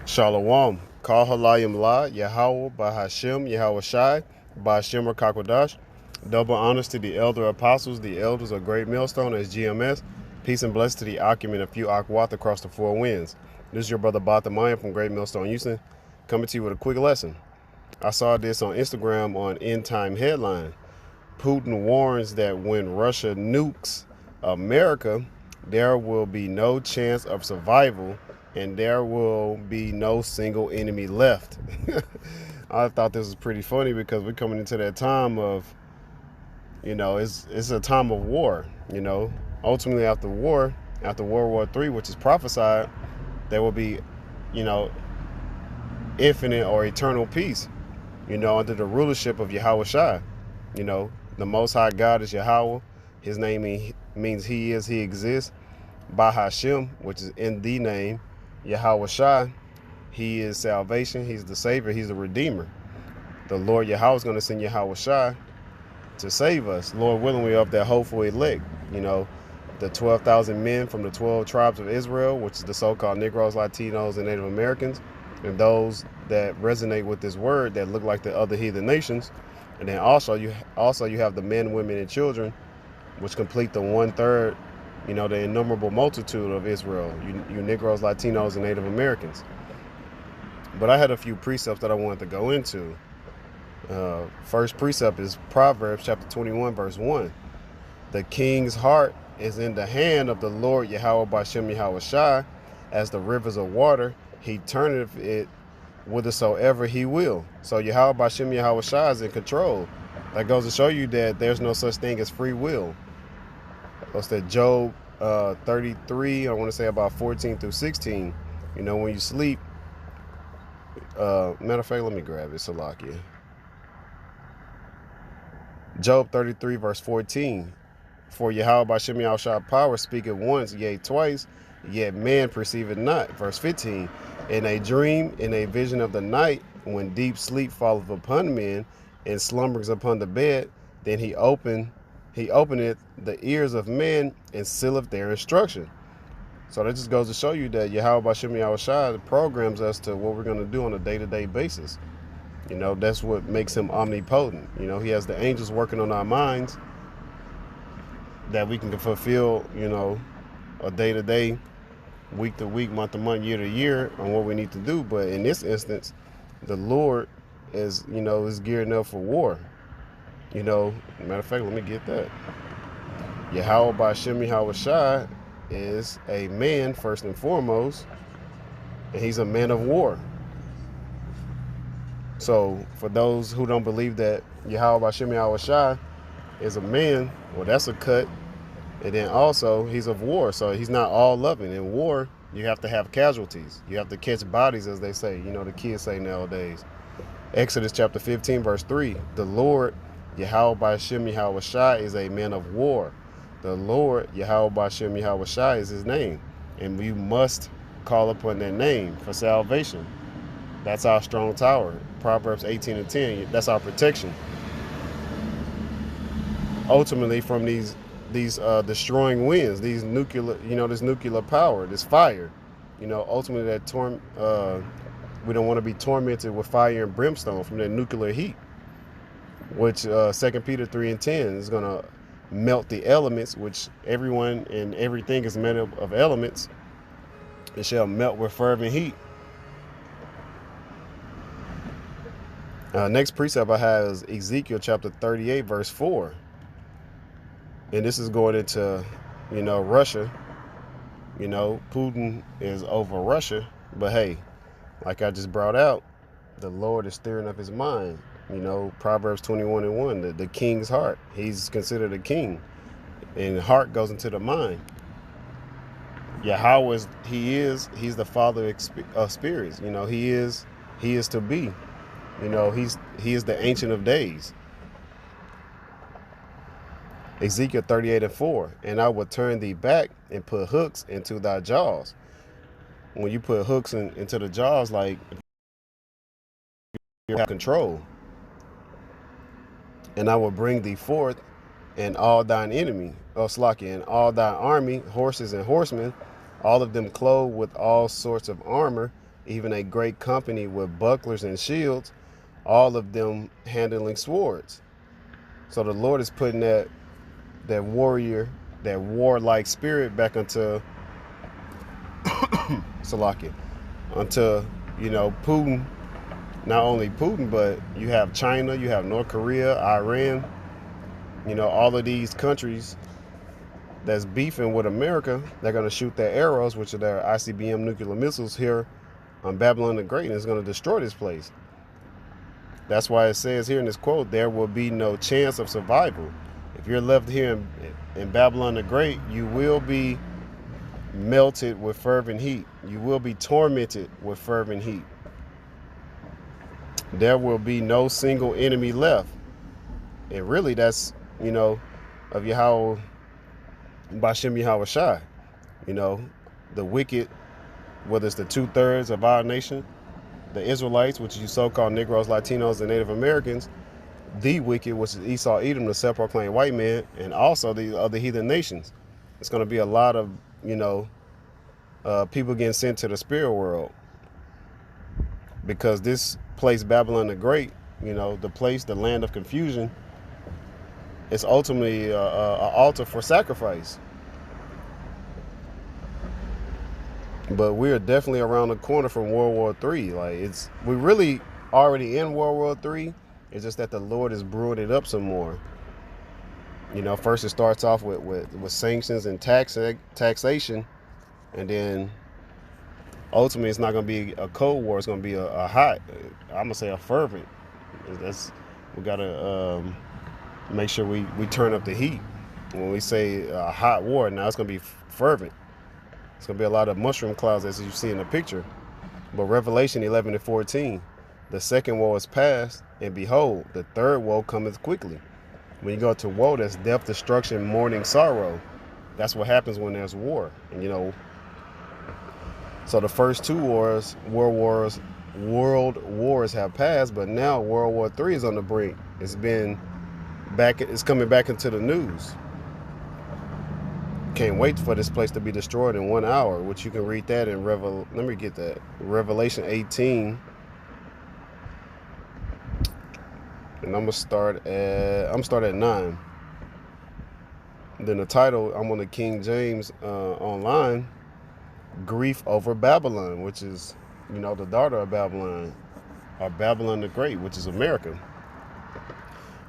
Shalom. Kal halayim la, Yahweh, Bahashem, Yahweh Shai, Bahashem or Kakwadash. Double honors to the elder apostles, the elders of Great Millstone as GMS. Peace and blessings to the Akim and a few Akwath across the four winds. This is your brother Batamaya from Great Millstone, Houston, coming to you with a quick lesson. I saw this on Instagram on End Time Headline. Putin warns that when Russia nukes America, there will be no chance of survival and there will be no single enemy left. I thought this was pretty funny because we're coming into that time of, it's a time of war. Ultimately after war, after World War III, which is prophesied, there will be, you know, infinite or eternal peace, under the rulership of Yahweh Shai. The Most High God is Yahweh. His name means He is, He exists. Bahashem, which is in the name. Yahweh Shai, He is salvation. He's the Savior. He's the Redeemer. The Lord Yahweh is going to send Yahweh Shai to save us. Lord willing, we of that hopeful elect. The 12,000 men from the 12 tribes of Israel, which is the so-called Negroes, Latinos, and Native Americans, and those that resonate with this word that look like the other heathen nations. And then also you have the men, women, and children, which complete the 1/3, the innumerable multitude of Israel, you Negroes, Latinos, and Native Americans. But I had a few precepts that I wanted to go into. First precept is Proverbs chapter 21, verse 1. The king's heart is in the hand of the Lord Yahweh Bashem Yahweh Shai, as the rivers of water, he turneth it whithersoever he will. So Yahweh Bashem Yahweh Shai is in control. That goes to show you that there's no such thing as free will. What's that? Job 33, I want to say about 14 through 16. When you sleep, matter of fact, let me grab it, Salakia. Job 33, verse 14. For Yahweh Bashem Yahweh Shai power speaketh once, yea twice, yet man perceiveth not. Verse 15. In a dream, in a vision of the night, when deep sleep falleth upon men, and slumbers upon the bed, then he openeth the ears of men, and sealeth their instruction. So that just goes to show you that Yahweh Bashem Yahweh Shai programs us to what we're going to do on a day-to-day basis. That's what makes him omnipotent. He has the angels working on our minds that we can fulfill, a day-to-day, week-to-week, month-to-month, year-to-year on what we need to do. But in this instance, the Lord is gearing up for war. Matter of fact, let me get that. Yahweh Bashem Yahweh Shai is a man first and foremost, and he's a man of war. So for those who don't believe that Yahweh Bashem Yahweh Shai is a man, well, that's a cut. And then also, he's of war, so he's not all loving. In war, you have to have casualties. You have to catch bodies, as they say. The kids say nowadays. Exodus chapter 15, verse 3. The Lord, Yahweh Bashem Yahweh Shai, is a man of war. The Lord, Yahweh Bashem Yahweh Shai, is his name. And we must call upon that name for salvation. That's our strong tower. Proverbs 18 and 10. That's our protection. Ultimately, from these destroying winds, these nuclear, this nuclear power, this fire, ultimately we don't want to be tormented with fire and brimstone from that nuclear heat, which 2 Peter 3 and 10 is going to melt the elements, which everyone and everything is made up of elements. It shall melt with fervent heat. Next precept I have is Ezekiel chapter 38, verse 4. And this is going into, Russia. Putin is over Russia. But hey, like I just brought out, the Lord is stirring up his mind. Proverbs 21 and 1, the king's heart. He's considered a king. And heart goes into the mind. Yahweh, he's the father of spirits. He is to be. He is the ancient of days. Ezekiel 38 and 4, and I will turn thee back and put hooks into thy jaws. When you put hooks into the jaws, like you have control. And I will bring thee forth and all thine enemy, and all thy army, horses and horsemen, all of them clothed with all sorts of armor, even a great company with bucklers and shields, all of them handling swords. So the Lord is putting that warrior, that warlike spirit back into Salakia, onto, Putin. Not only Putin, but you have China, you have North Korea, Iran, all of these countries that's beefing with America. They're going to shoot their arrows, which are their ICBM nuclear missiles, here on Babylon the Great, and it's going to destroy this place. That's why it says here in this quote, there will be no chance of survival. If you're left here in Babylon the Great, you will be melted with fervent heat. You will be tormented with fervent heat. There will be no single enemy left. And really, that's, of Yahweh, Bashem Yahweh Shai. The wicked, whether it's the 2/3 of our nation, the Israelites, which is you so-called Negroes, Latinos, and Native Americans, the wicked, which is Esau, Edom, the self-proclaimed white man, and also the other heathen nations. It's going to be a lot of, people getting sent to the spirit world, because this place, Babylon the Great, the place, the land of confusion, it's ultimately an altar for sacrifice. But we're definitely around the corner from World War III. We really already in World War III. It's just that the Lord is brewing it up some more. First it starts off with sanctions and taxation, and then ultimately it's not going to be a cold war. It's going to be a hot, I'm going to say a fervent. We got to make sure we turn up the heat. When we say a hot war, now it's going to be fervent. It's going to be a lot of mushroom clouds, as you see in the picture. But Revelation 11:14, the second woe is past, and behold, the third woe cometh quickly. When you go to woe, that's death, destruction, mourning, sorrow. That's what happens when there's war. And so the first two wars, world wars have passed, but now World War III is on the brink. It's coming back into the news. Can't wait for this place to be destroyed in 1 hour, which you can read that in Revelation 18. And I'm gonna start at 9. Then the title, I'm on the King James online, Grief Over Babylon, which is, the daughter of Babylon, or Babylon the Great, which is America.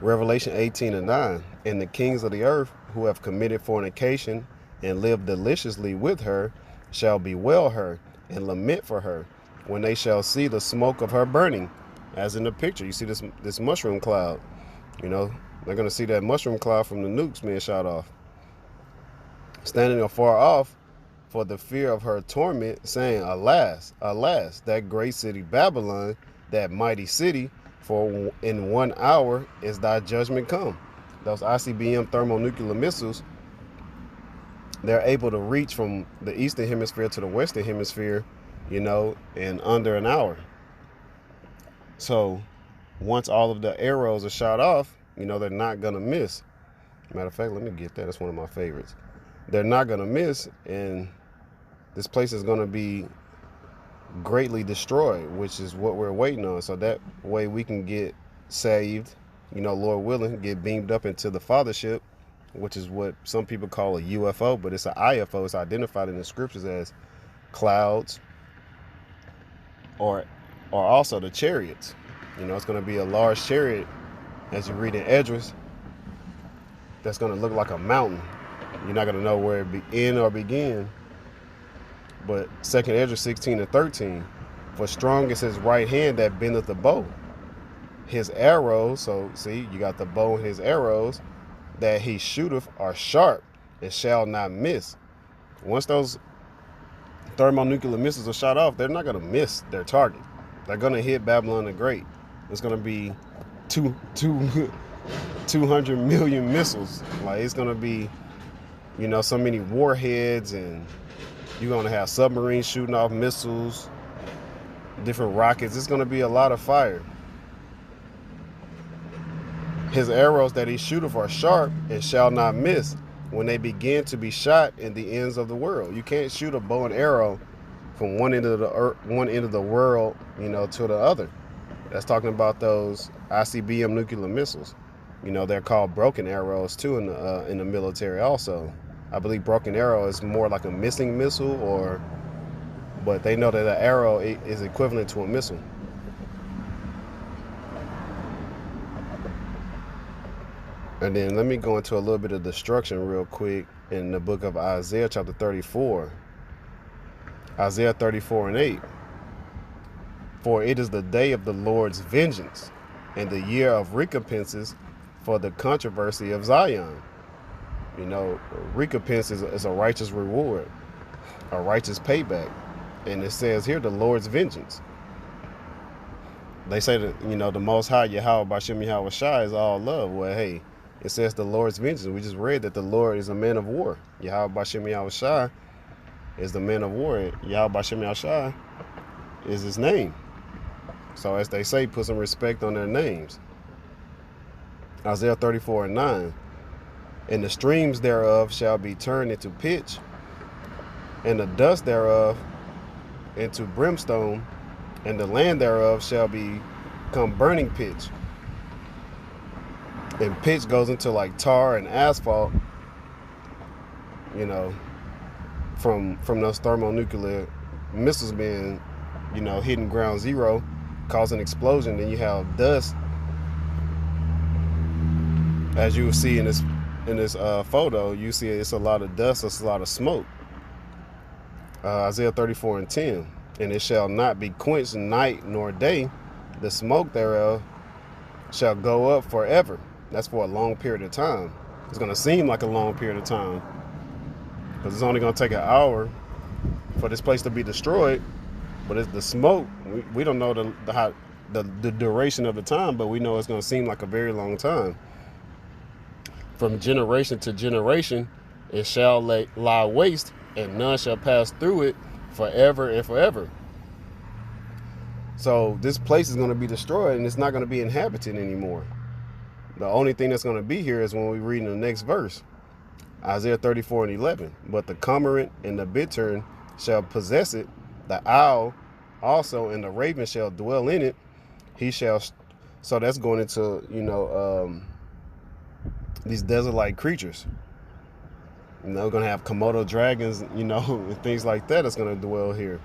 Revelation 18:9, and the kings of the earth who have committed fornication and lived deliciously with her shall bewail her and lament for her when they shall see the smoke of her burning. As in the picture, you see this mushroom cloud. They're going to see that mushroom cloud from the nukes being shot off. Standing afar off for the fear of her torment, saying, Alas, alas, that great city Babylon, that mighty city, for in 1 hour is thy judgment come. Those ICBM thermonuclear missiles, they're able to reach from the eastern hemisphere to the western hemisphere, in under an hour. So once all of the arrows are shot off, they're not going to miss. Matter of fact, let me get that. That's one of my favorites. They're not going to miss, and this place is going to be greatly destroyed, which is what we're waiting on. So that way we can get saved, Lord willing, get beamed up into the fathership, which is what some people call a UFO, but it's an IFO. It's identified in the scriptures as clouds, or also the chariots. It's going to be a large chariot, as you read in Esdras, that's going to look like a mountain. You're not going to know where it end or begin. But 2nd Esdras 16:13, for strong is his right hand that bendeth the bow. His arrows, so see, you got the bow and his arrows, that he shooteth are sharp and shall not miss. Once those thermonuclear missiles are shot off, they're not going to miss their target. They're going to hit Babylon the Great. It's going to be 200 million missiles. It's going to be, so many warheads, and you're going to have submarines shooting off missiles, different rockets. It's going to be a lot of fire. His arrows that he shooteth are sharp and shall not miss when they begin to be shot in the ends of the world. You can't shoot a bow and arrow from one end of the earth, one end of the world, to the other. That's talking about those ICBM nuclear missiles. They're called broken arrows too in the military also. I believe broken arrow is more like a missing missile, but they know that an arrow is equivalent to a missile. And then let me go into a little bit of destruction real quick in the book of Isaiah chapter 34. Isaiah 34:8. For it is the day of the Lord's vengeance and the year of recompenses for the controversy of Zion. Recompense is a righteous reward, a righteous payback. And it says here the Lord's vengeance. They say that, the Most High, Yahweh Bashem Yahweh Shai, is all love. Well, hey, it says the Lord's vengeance. We just read that the Lord is a man of war. Yahweh Bashem Yahweh Shai is the man of war. Yahweh Bashem Yahweh Shai is his name. So as they say, put some respect on their names. Isaiah 34:9. And the streams thereof shall be turned into pitch, and the dust thereof into brimstone, and the land thereof shall become burning pitch. And pitch goes into like tar and asphalt, from those thermonuclear missiles being, hitting ground zero, causing explosion. Then you have dust, as you will see in this photo. You see it's a lot of dust, it's a lot of smoke. Isaiah 34:10. And it shall not be quenched night nor day, the smoke thereof shall go up forever. That's for a long period of time. It's going to seem like a long period of time, because it's only going to take an hour for this place to be destroyed. But it's the smoke. We don't know the duration of the time, but we know it's going to seem like a very long time. From generation to generation, it shall lie waste, and none shall pass through it forever and forever. So this place is going to be destroyed, and it's not going to be inhabited anymore. The only thing that's going to be here is when we read in the next verse, Isaiah 34:11. But the cormorant and the bittern shall possess it, the owl also and the raven shall dwell in it. So that's going into, these desert-like creatures. We're going to have Komodo dragons, and things like that that's going to dwell here.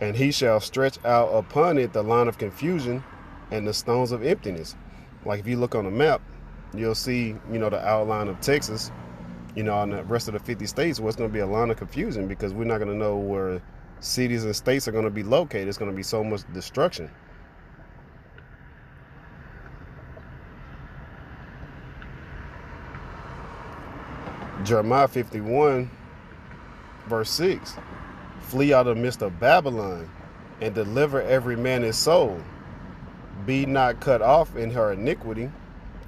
And he shall stretch out upon it the line of confusion and the stones of emptiness. Like if you look on the map, you'll see, the outline of Texas, and the rest of the 50 states, where it's going to be a line of confusion, because we're not going to know where cities and states are going to be located. It's going to be so much destruction. Jeremiah 51, verse 6. Flee out of the midst of Babylon, and deliver every man his soul. Be not cut off in her iniquity,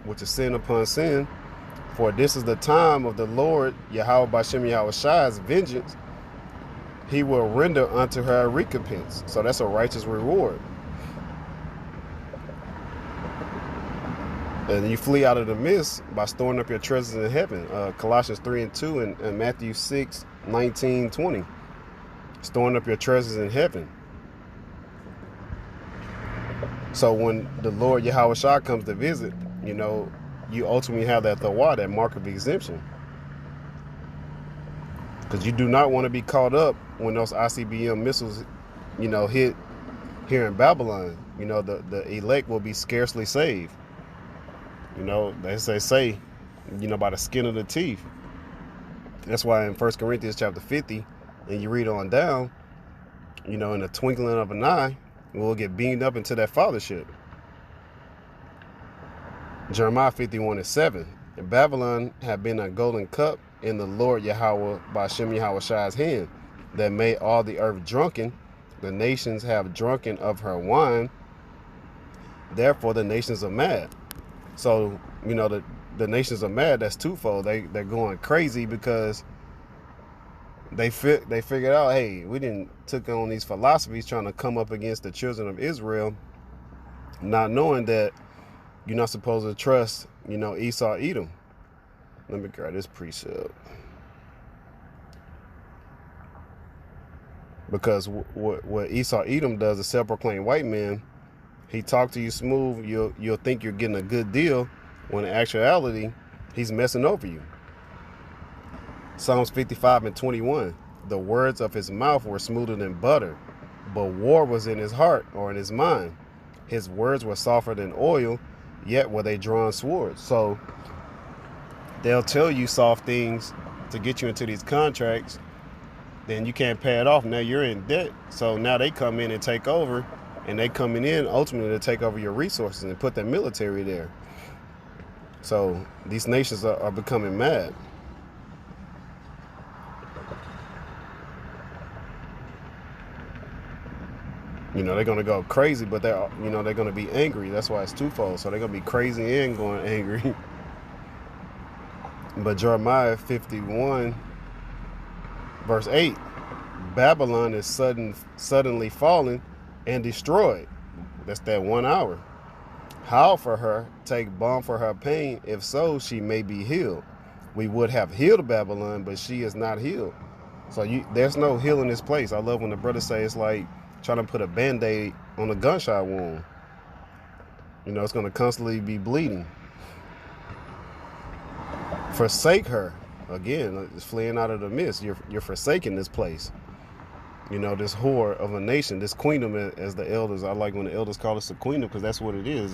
which is sin upon sin. For this is the time of the Lord, Yahweh Bashem Yahweh Shai's vengeance. He will render unto her a recompense. So that's a righteous reward. And you flee out of the midst by storing up your treasures in heaven. Colossians 3:2 and Matthew 6:19-20. Storing up your treasures in heaven. So when the Lord Yahweh Shai comes to visit, you ultimately have that thawah, that mark of exemption. Because you do not want to be caught up when those ICBM missiles, hit here in Babylon. The elect will be scarcely saved. They say, by the skin of the teeth. That's why in 1 Corinthians chapter 50, and you read on down, in the twinkling of an eye, we'll get beamed up into that fathership. Jeremiah 51:7. And Babylon had been a golden cup in the Lord Yahweh by Shem Yahweh Shai's hand, that made all the earth drunken. The nations have drunken of her wine. Therefore the nations are mad. So, the nations are mad. That's twofold. They're going crazy because they figured out, hey, we didn't took on these philosophies trying to come up against the children of Israel, not knowing that you're not supposed to trust, Esau, Edom. Let me grab this precept. Because what Esau Edom does, a self-proclaimed white man, he talk to you smooth, you'll think you're getting a good deal, when in actuality, he's messing over you. Psalms 55:21, the words of his mouth were smoother than butter, but war was in his heart or in his mind. His words were softer than oil, yet were they drawn swords. So they'll tell you soft things to get you into these contracts, then you can't pay it off. Now you're in debt. So now they come in and take over, and they coming in ultimately to take over your resources and put their military there. So these nations are becoming mad. They're going to go crazy, but they're going to be angry. That's why it's twofold. So they're going to be crazy and going angry. But Jeremiah 51 verse 8, Babylon is suddenly fallen and destroyed. That's that 1 hour. Howl for her, take balm for her pain. If so, she may be healed. We would have healed Babylon, but she is not healed. So there's no healing in this place. I love when the brothers say it's like trying to put a band-aid on a gunshot wound. It's going to constantly be bleeding. Forsake her. Again, it's fleeing out of the midst. You're forsaking this place. This whore of a nation, this queendom, as the elders. I like when the elders call us a queendom, because that's what it is.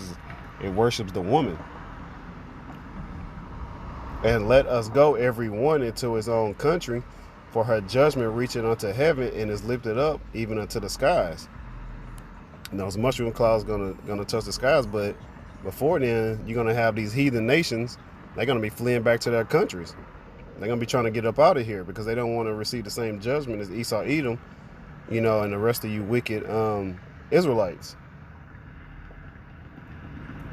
It worships the woman. And let us go every one into his own country, for her judgment reaching unto heaven and is lifted up even unto the skies. Those mushroom clouds gonna touch the skies, but before then, you're gonna have these heathen nations. They're gonna be fleeing back to their countries. They're gonna be trying to get up out of here because they don't want to receive the same judgment as Esau Edom, and the rest of you wicked Israelites.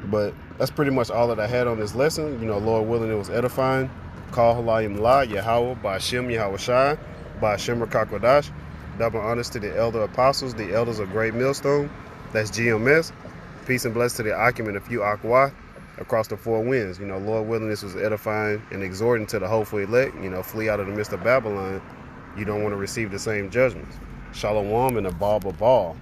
But that's pretty much all that I had on this lesson. Lord willing, it was edifying. Call Halayim La, Yahweh, Ba'ashem, Yahweh Shai, Ba'ashem Rakakwadash. Double honors to the elder apostles, the elders of Great Millstone. That's GMS. Peace and blessings to the Akim and a few Akwa across the four winds. Lord willing, this was edifying and exhorting to the hopeful elect. Flee out of the midst of Babylon. You don't want to receive the same judgments. Shalom and a Baal.